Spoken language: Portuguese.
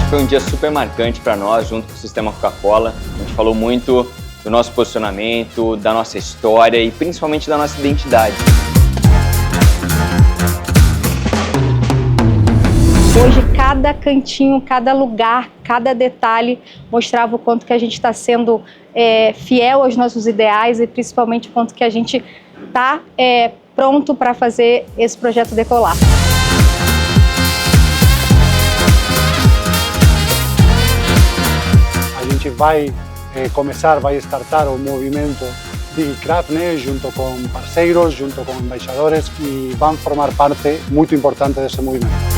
Foi um dia super marcante para nós, junto com o Sistema Coca-Cola. A gente falou muito do nosso posicionamento, da nossa história e principalmente da nossa identidade. Hoje, cada cantinho, cada lugar, cada detalhe mostrava o quanto que a gente está sendo fiel aos nossos ideais e principalmente o quanto que a gente está pronto para fazer esse projeto decolar. A gente vai começar, vai startar o movimento DigiCraft, né, junto com parceiros, junto com embaixadores e vão formar parte muito importante desse movimento.